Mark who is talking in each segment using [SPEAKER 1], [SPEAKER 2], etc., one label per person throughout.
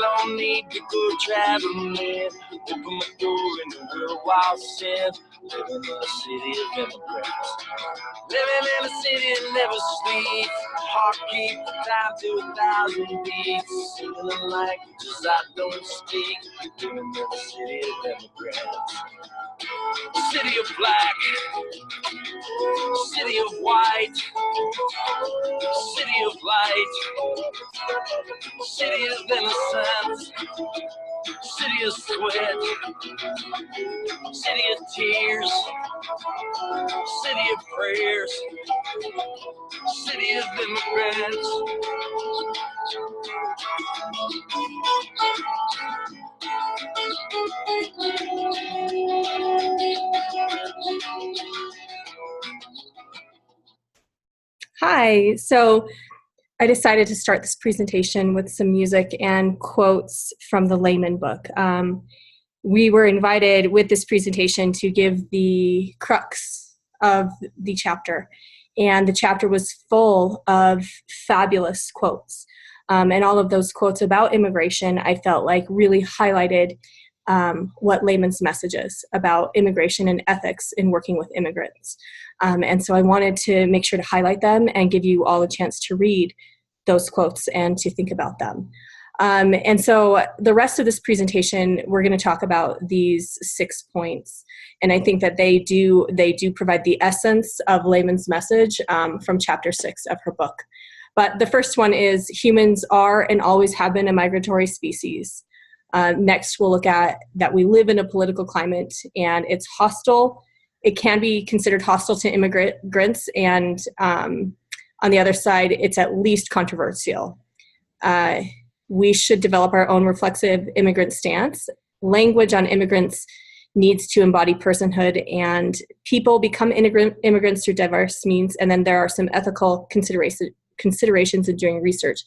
[SPEAKER 1] don't need to go traveling. Open my door in the world wide sin. Living in a city of immigrants. Living in a city that never sleeps. Heart keep time to 1,000 beats. Singing the languages I don't speak. Living in a city of immigrants. City of black. City of white. City of light. City of innocence. City of sweat. City of tears. City of prayers. City of immigrants.
[SPEAKER 2] Hi, so I decided to start this presentation with some music and quotes from the Layman book. We were invited with this presentation to give the crux of the chapter, and the chapter was full of fabulous quotes. And all of those quotes about immigration, I felt like really highlighted what Layman's message is about immigration and ethics in working with immigrants. And so I wanted to make sure to highlight them and give you all a chance to read those quotes and to think about them. And so the rest of this presentation, we're going to talk about these 6 points. And I think that they do provide the essence of Layman's message from chapter 6 of her book. But the first one is humans are and always have been a migratory species. Next, we'll look at that we live in a political climate and it's hostile. It can be considered hostile to immigrants, and on the other side, it's at least controversial. We should develop our own reflexive immigrant stance. Language on immigrants needs to embody personhood, and people become immigrants through diverse means, and then there are some ethical considerations in doing research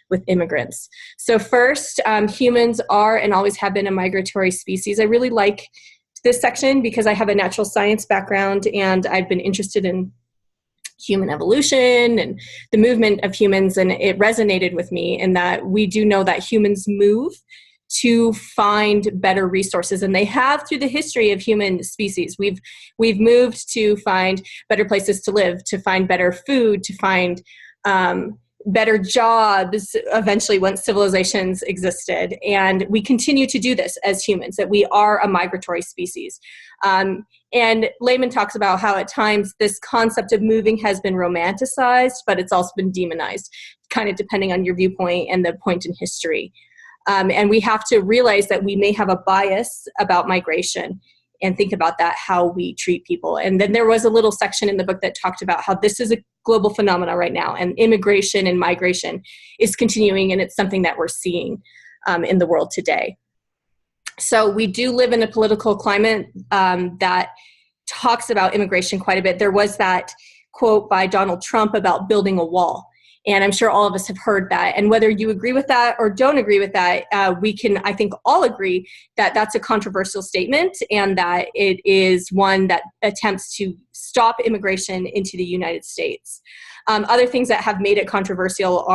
[SPEAKER 2] with immigrants. So first, humans are and always have been a migratory species. I really like this section because I have a natural science background and I've been interested in human evolution and the movement of humans, and it resonated with me in that we do know that humans move to find better resources, and they have through the history of human species. We've moved to find better places to live, to find better food, to find better jobs eventually once civilizations existed. And we continue to do this as humans, that we are a migratory species. And Layman talks about how at times this concept of moving has been romanticized, but it's also been demonized, kind of depending on your viewpoint and the point in history. And we have to realize that we may have a bias about migration and think about that, how we treat people. And then there was a little section in the book that talked about how this is a global phenomenon right now, and immigration and migration is continuing, and it's something that we're seeing in the world today. So we do live in a political climate that talks about immigration quite a bit. There was that quote by Donald Trump about building a wall. And I'm sure all of us have heard that. And whether you agree with that or don't agree with that, we can, I think, all agree that that's a controversial statement and that it is one that attempts to stop immigration into the United States. Other things that have made it controversial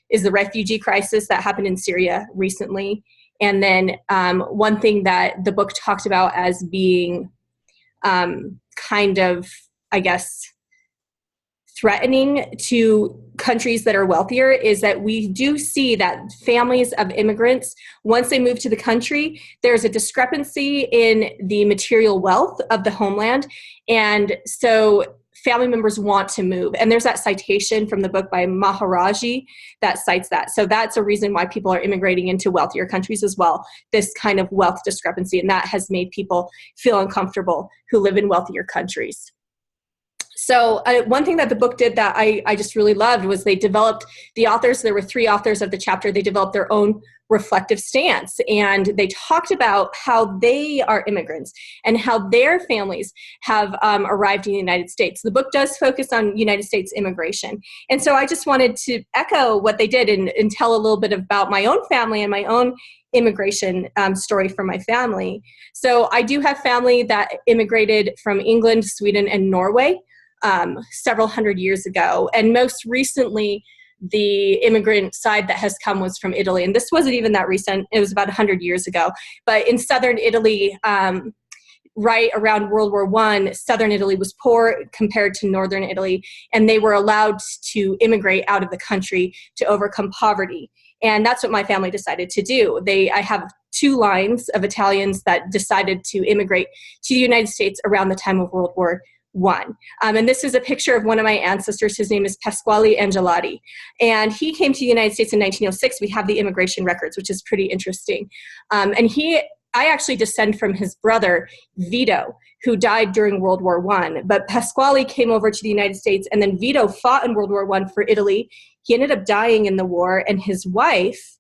[SPEAKER 2] is the refugee crisis that happened in Syria recently. And then one thing that the book talked about as being kind of, I guess, threatening to countries that are wealthier is that we do see that families of immigrants, once they move to the country, there's a discrepancy in the material wealth of the homeland. And so family members want to move. And there's that citation from the book by Maharaji that cites that. So that's a reason why people are immigrating into wealthier countries as well, this kind of wealth discrepancy. And that has made people feel uncomfortable who live in wealthier countries. So one thing that the book did that I just really loved was they developed, the authors, there were 3 authors of the chapter, they developed their own reflective stance. And they talked about how they are immigrants and how their families have arrived in the United States. The book does focus on United States immigration. And so I just wanted to echo what they did and tell a little bit about my own family and my own immigration story from my family. So I do have family that immigrated from England, Sweden, and Norway several hundred years ago. And most recently, the immigrant side that has come was from Italy. And this wasn't even that recent. It was about 100 years ago. But in southern Italy, right around World War I, southern Italy was poor compared to northern Italy, and they were allowed to immigrate out of the country to overcome poverty. And that's what my family decided to do. I have two lines of Italians that decided to immigrate to the United States around the time of World War I. And this is a picture of one of my ancestors. His name is Pasquale Angelati. And he came to the United States in 1906. We have the immigration records, which is pretty interesting. I actually descend from his brother, Vito, who died during World War I. But Pasquale came over to the United States, and then Vito fought in World War I for Italy. He ended up dying in the war, and his wife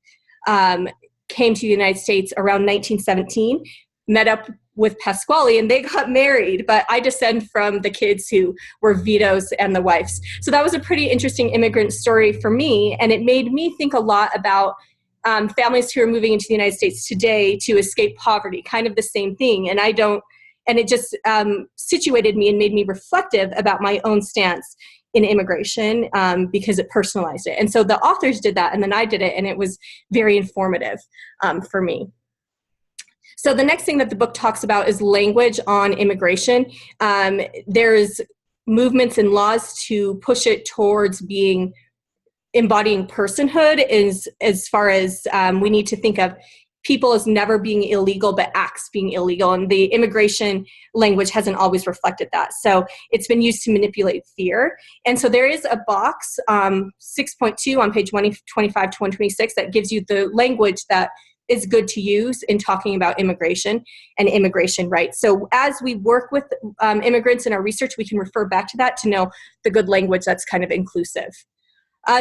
[SPEAKER 2] came to the United States around 1917, met up with Pasquale, and they got married. But I descend from the kids who were Vito's and the wife's. So that was a pretty interesting immigrant story for me, and it made me think a lot about families who are moving into the United States today to escape poverty, kind of the same thing. And it just situated me and made me reflective about my own stance in immigration because it personalized it. And so the authors did that, and then I did it, and it was very informative for me. So the next thing that the book talks about is language on immigration. There's movements and laws to push it towards embodying personhood, as far as we need to think of people as never being illegal, but acts being illegal. And the immigration language hasn't always reflected that. So it's been used to manipulate fear. And so there is a box, 6.2 on page 125 to 126, that gives you the language that is good to use in talking about immigration and immigration rights. So as we work with immigrants in our research, we can refer back to that to know the good language that's kind of inclusive.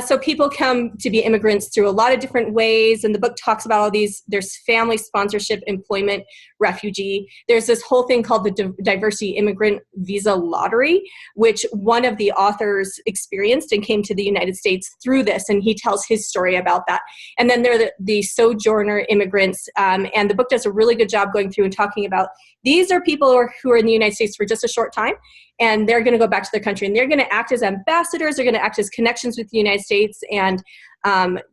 [SPEAKER 2] So people come to be immigrants through a lot of different ways, and the book talks about all these. There's family sponsorship, employment, refugee. There's this whole thing called the diversity immigrant visa lottery, which one of the authors experienced and came to the United States through this, and he tells his story about that. And then there are the sojourner immigrants, and the book does a really good job going through and talking about these are people who are in the United States for just a short time, and they're going to go back to their country, and they're going to act as ambassadors, they're going to act as connections with the United States, and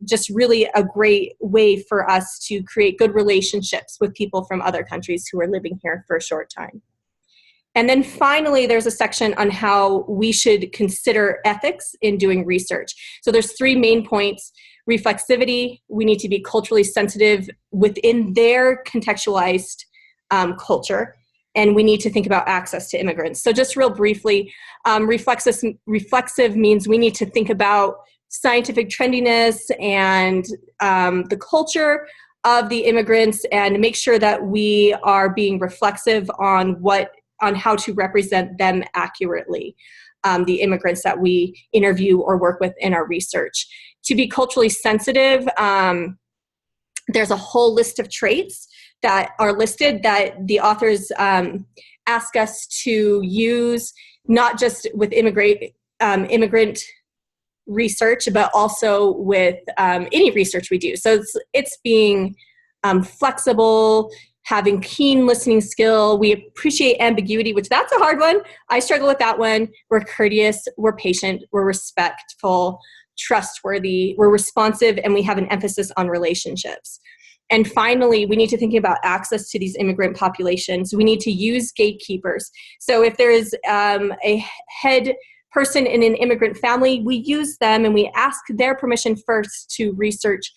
[SPEAKER 2] just really a great way for us to create good relationships with people from other countries who are living here for a short time. And then finally, there's a section on how we should consider ethics in doing research. So there's three main points. Reflexivity, we need to be culturally sensitive within their contextualized culture. And we need to think about access to immigrants. So just real briefly, reflexive means we need to think about scientific trendiness and the culture of the immigrants, and make sure that we are being reflexive on how to represent them accurately, the immigrants that we interview or work with in our research. To be culturally sensitive, there's a whole list of traits that are listed that the authors ask us to use, not just with immigrant research, but also with any research we do. So it's being flexible, having keen listening skill. We appreciate ambiguity, which that's a hard one. I struggle with that one. We're courteous, we're patient, we're respectful, trustworthy, we're responsive, and we have an emphasis on relationships. And finally, we need to think about access to these immigrant populations. We need to use gatekeepers. So if there is a head person in an immigrant family, we use them and we ask their permission first to research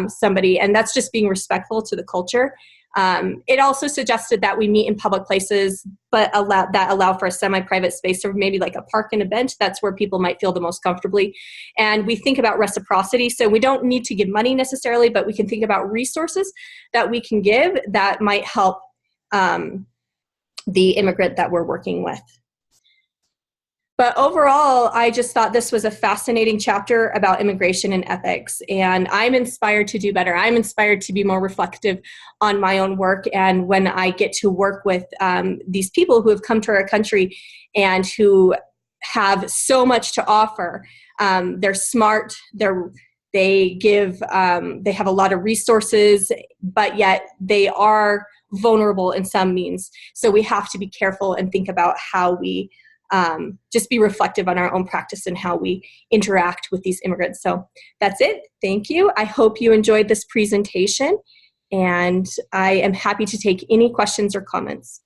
[SPEAKER 2] somebody, and that's just being respectful to the culture. It also suggested that we meet in public places, but allow for a semi-private space, or maybe like a park and a bench. That's where people might feel the most comfortably. And we think about reciprocity. So we don't need to give money necessarily, but we can think about resources that we can give that might help the immigrant that we're working with. But overall, I just thought this was a fascinating chapter about immigration and ethics, and I'm inspired to do better. I'm inspired to be more reflective on my own work, and when I get to work with these people who have come to our country and who have so much to offer. They're smart, they have a lot of resources, but yet they are vulnerable in some means. So we have to be careful and think about how we just be reflective on our own practice and how we interact with these immigrants. So that's it. Thank you. I hope you enjoyed this presentation, and I am happy to take any questions or comments.